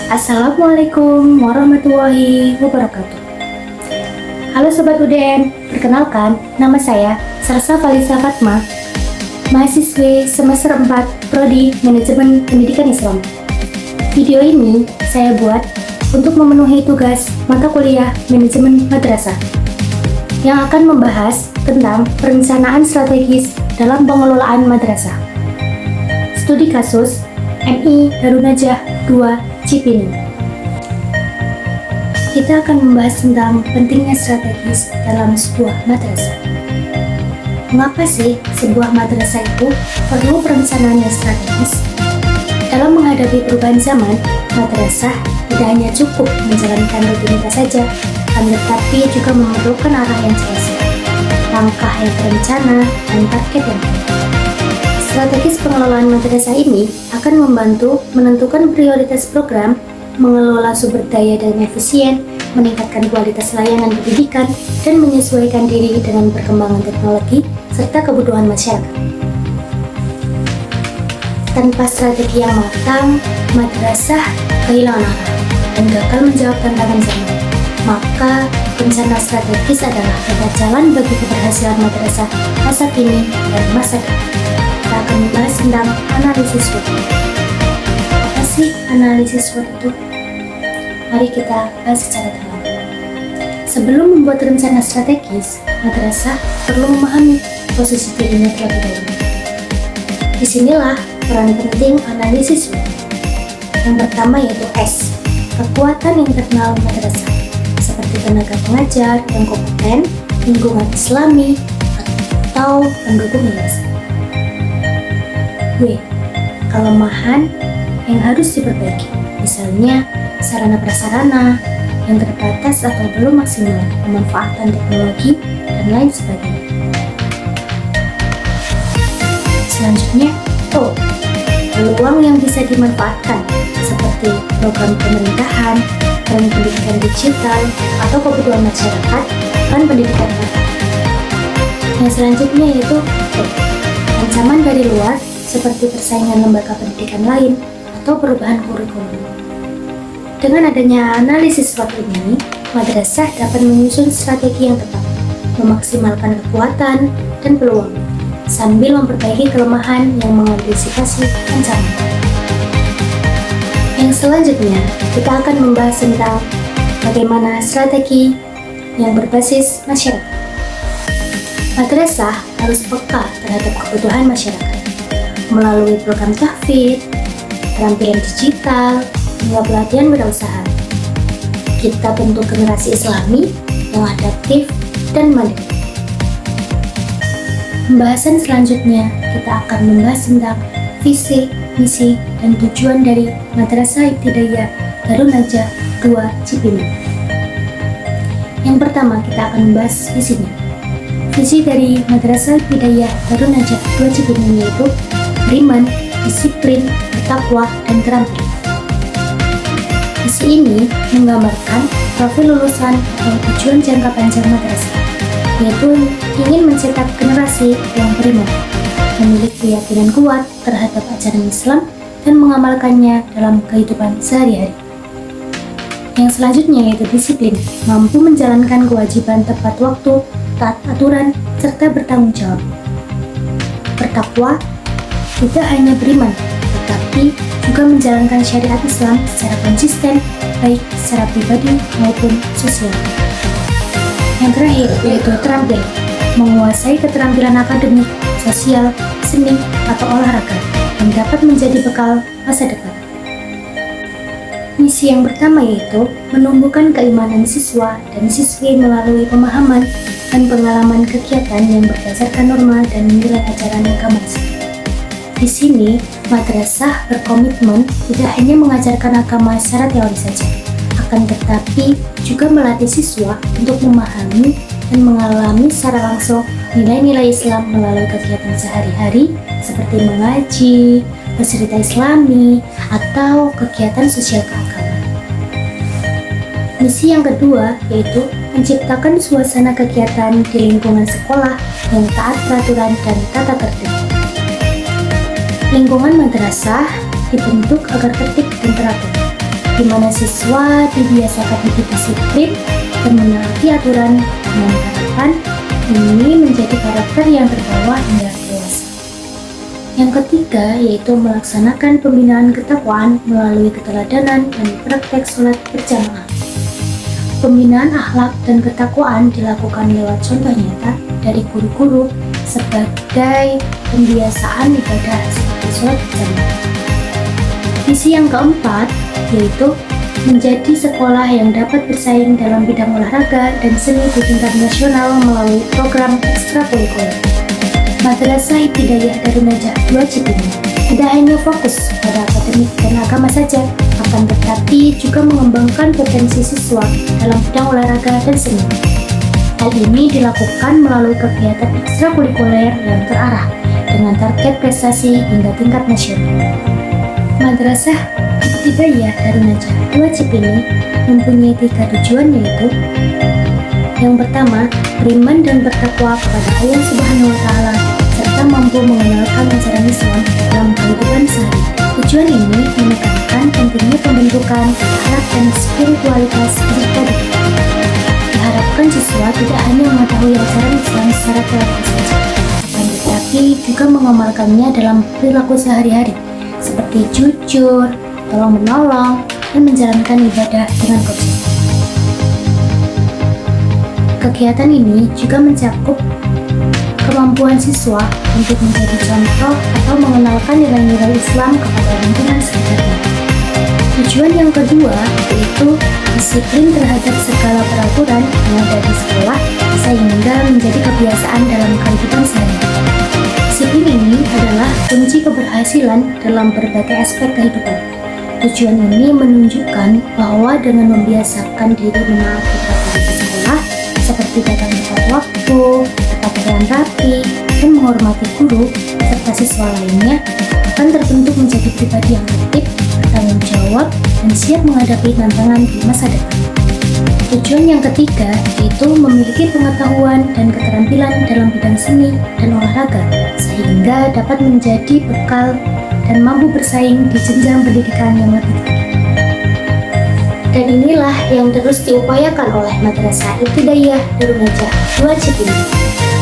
Assalamualaikum warahmatullahi wabarakatuh. Halo Sobat UDN, perkenalkan nama saya Sarsa Falisa Fatma, mahasiswi semester 4 Prodi Manajemen Pendidikan Islam. Video ini saya buat untuk memenuhi tugas mata kuliah Manajemen Madrasah yang akan membahas tentang perencanaan strategis dalam pengelolaan madrasah. Studi kasus MI Darun Najah 2 Cipinang. Kita akan membahas tentang pentingnya strategis dalam sebuah madrasah. Mengapa sih sebuah madrasah itu perlu perencanaan yang strategis? Dalam menghadapi perubahan zaman, madrasah tidak hanya cukup menjalankan rutinitas saja, tetapi juga memerlukan arah yang jelas, langkah yang terencana, dan target yang tepat. Strategis pengelolaan madrasah ini akan membantu menentukan prioritas program, mengelola sumber daya dengan efisien, meningkatkan kualitas layanan pendidikan, dan menyesuaikan diri dengan perkembangan teknologi serta kebutuhan masyarakat. Tanpa strategi yang matang, madrasah kehilangan arah dan gagal menjawab tantangan zaman. Maka, rencana strategis adalah peta jalan bagi keberhasilan madrasah masa kini dan masa depan. Kita akan membahas tentang analisis SWOT. Apa sih analisis SWOT itu? Mari kita bahas secara dalam. Sebelum membuat rencana strategis, madrasah perlu memahami posisi dirinya terlebih dahulu. Disinilah peran penting analisis SWOT. Yang pertama yaitu S, kekuatan internal madrasah, seperti tenaga pengajar yang kompeten, lingkungan islami, atau pendukung yayasan. W, kelemahan yang harus diperbaiki, misalnya sarana prasarana yang terbatas atau belum maksimal, pemanfaatan teknologi, dan lain sebagainya. Selanjutnya, O, peluang yang bisa dimanfaatkan, seperti program pemerintahan, tren pendidikan digital, atau kebutuhan masyarakat dan pendidikan baru. Yang selanjutnya yaitu P, ancaman dari luar, seperti persaingan lembaga pendidikan lain atau perubahan kurikulum. Dengan adanya analisis SWOT ini, madrasah dapat menyusun strategi yang tepat, memaksimalkan kekuatan dan peluang, sambil memperbaiki kelemahan yang mengantisipasi ancaman. Yang selanjutnya, kita akan membahas tentang bagaimana strategi yang berbasis masyarakat. Madrasah harus peka terhadap kebutuhan masyarakat melalui program tahfidz, keterampilan digital, hingga pelatihan wirausaha. Kita bentuk generasi Islami yang adaptif dan mandiri. Pembahasan selanjutnya, kita akan membahas tentang visi, misi, dan tujuan dari Madrasah Ibtidaiyah Darun Najah 2 Cipinang. Yang pertama, kita akan membahas visinya. Visi dari Madrasah Ibtidaiyah Darun Najah 2 Cipinang yaitu beriman, disiplin, bertakwa, dan terampil. Visi ini menggambarkan profil lulusan atau tujuan jangka panjang madrasah, yaitu ingin mencetak generasi yang beriman, memiliki keyakinan kuat terhadap ajaran Islam, dan mengamalkannya dalam kehidupan sehari-hari. Yang selanjutnya yaitu disiplin, mampu menjalankan kewajiban tepat waktu, taat aturan, serta bertanggung jawab. Bertakwa, tidak hanya beriman, tetapi juga menjalankan syariat Islam secara konsisten, baik secara pribadi maupun sosial. Yang terakhir yaitu terampil, menguasai keterampilan akademik, sosial, seni, atau olahraga yang dapat menjadi bekal masa depan. Misi yang pertama yaitu menumbuhkan keimanan siswa dan siswi melalui pemahaman dan pengalaman kegiatan yang berdasarkan norma dan nilai ajaran agama Islam. Di sini, madrasah berkomitmen tidak hanya mengajarkan agama secara teori saja, akan tetapi juga melatih siswa untuk memahami dan mengalami secara langsung nilai-nilai Islam melalui kegiatan sehari-hari seperti mengaji, bercerita Islami, atau kegiatan sosial keagamaan. Misi yang kedua yaitu menciptakan suasana kegiatan di lingkungan sekolah yang taat peraturan dan tata tertib. Lingkungan madrasah dibentuk agar tertib dan teratur. di mana siswa dibiasakan hidup disiplin dan menaati aturan dengan harapan ini menjadi karakter yang terbawa hingga dewasa. Yang ketiga yaitu melaksanakan pembinaan ketakwaan melalui keteladanan dan praktek sholat berjamaah. Pembinaan akhlak dan ketakwaan dilakukan lewat contoh nyata dari guru-guru sebagai pembiasaan ibadah seperti sholat berjamaah. Visi yang keempat yaitu menjadi sekolah yang dapat bersaing dalam bidang olahraga dan seni di tingkat nasional melalui program ekstrakurikuler. Madrasah Ibtidaiyah Darun Najah 2 Cipinang tidak hanya fokus pada akademik dan agama saja, akan tetapi juga mengembangkan potensi siswa dalam bidang olahraga dan seni. Hal ini dilakukan melalui kegiatan ekstrakurikuler yang terarah dengan target prestasi hingga tingkat nasional. Madrasah Ibtidaiyah Darun Najah 2 Cipinang mempunyai 3 tujuan yaitu: yang pertama, beriman dan bertakwa kepada Allah Subhanahu wa Ta'ala serta mampu mengenalkan ajaran Islam dalam kehidupan sehari. Tujuan ini menekankan pentingnya pembentukan akhlak dan spiritualitas peserta didik. Diharapkan siswa tidak hanya mengetahui ajaran Islam secara teori saja, akan tetapi juga mengamalkannya dalam perilaku sehari-hari seperti jujur, tolong-menolong, dan menjalankan ibadah dengan konsisten. Kegiatan ini juga mencakup kemampuan siswa untuk menjadi contoh atau mengenalkan nilai-nilai Islam kepada lingkungan sekitarnya. Tujuan yang kedua yaitu disiplin terhadap segala peraturan yang ada di sekolah sehingga menjadi kebiasaan dalam kehidupan sehari-hari. Disiplin ini adalah kunci keberhasilan dalam berbagai aspek kehidupan. Tujuan ini menunjukkan bahwa dengan membiasakan diri menaati peraturan di sekolah seperti datang tepat waktu, tepat pakaian rapi, dan menghormati guru serta siswa lainnya akan terbentuk menjadi pribadi yang tertib, bertanggung jawab, dan siap menghadapi tantangan di masa depan. Tujuan yang ketiga yaitu memiliki pengetahuan dan keterampilan dalam bidang seni dan olahraga sehingga dapat menjadi bekal dan mampu bersaing di jenjang pendidikan yang lebih tinggi. Dan inilah yang terus diupayakan oleh Madrasah Ibtidaiyah Darun Najah 2 Cipinang.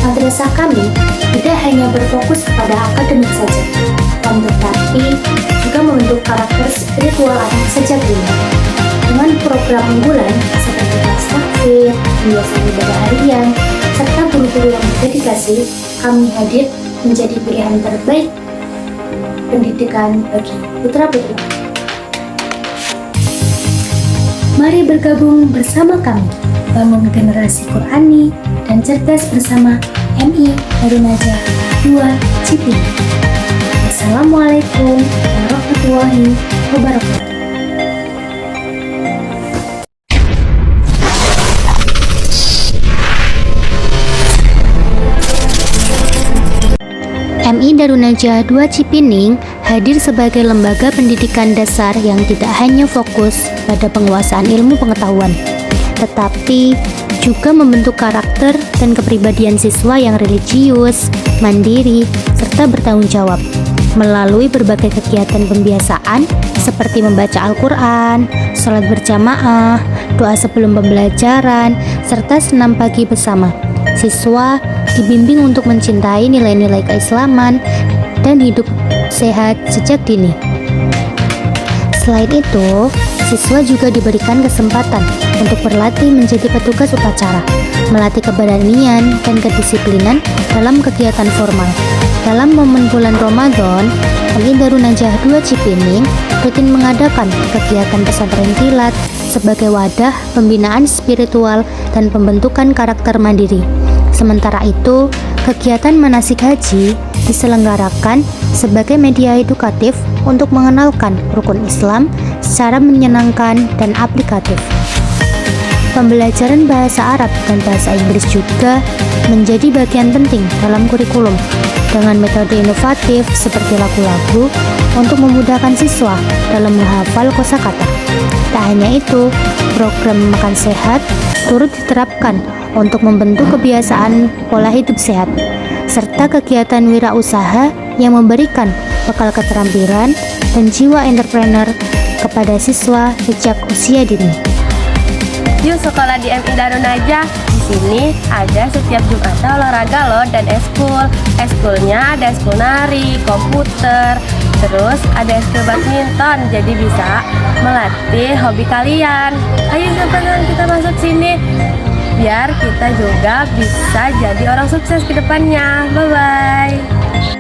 Madrasah kami tidak hanya berfokus kepada akademik saja, tetapi juga membentuk karakter spiritual anak sejak dini. Dengan program unggulan seperti kelas takfir, pembiasaan ibadah harian, serta guru-guru yang berdedikasi, kami hadir menjadi pilihan terbaik pendidikan bagi putra-putri. Mari bergabung bersama kami, bangun generasi Qurani dan cerdas bersama MI Darun Najah 2 Cipinang. Assalamualaikum warahmatullahi wabarakatuh. MI Darun Najah 2 Cipinang hadir sebagai lembaga pendidikan dasar yang tidak hanya fokus pada penguasaan ilmu pengetahuan, tetapi juga membentuk karakter dan kepribadian siswa yang religius, mandiri, serta bertanggung jawab melalui berbagai kegiatan pembiasaan seperti membaca Al-Quran, sholat berjamaah, doa sebelum pembelajaran, serta senam pagi bersama. Siswa dibimbing untuk mencintai nilai-nilai keislaman dan hidup sehat sejak dini. Selain itu, siswa juga diberikan kesempatan untuk berlatih menjadi petugas upacara, melatih keberanian dan kedisiplinan dalam kegiatan formal. Dalam momen bulan Ramadan, MI Darun Najah 2 Cipinang rutin mengadakan kegiatan pesantren kilat sebagai wadah pembinaan spiritual dan pembentukan karakter mandiri. Sementara itu, kegiatan manasik haji diselenggarakan sebagai media edukatif untuk mengenalkan rukun Islam secara menyenangkan dan aplikatif. Pembelajaran bahasa Arab dan bahasa Inggris juga menjadi bagian penting dalam kurikulum dengan metode inovatif seperti lagu-lagu untuk memudahkan siswa dalam menghafal kosakata. Tak hanya itu, program makan sehat turut diterapkan untuk membentuk kebiasaan pola hidup sehat, serta kegiatan wirausaha yang memberikan bekal keterampilan dan jiwa entrepreneur kepada siswa sejak usia dini. Yuk sekolah di MI Darun Najah. Di sini ada setiap Jumat olahraga loh dan eskul. Eskulnya ada eskul nari, komputer, terus ada eskul badminton. Jadi bisa melatih hobi kalian. Ayo cepetan kita masuk sini biar kita juga bisa jadi orang sukses ke depannya. Bye bye.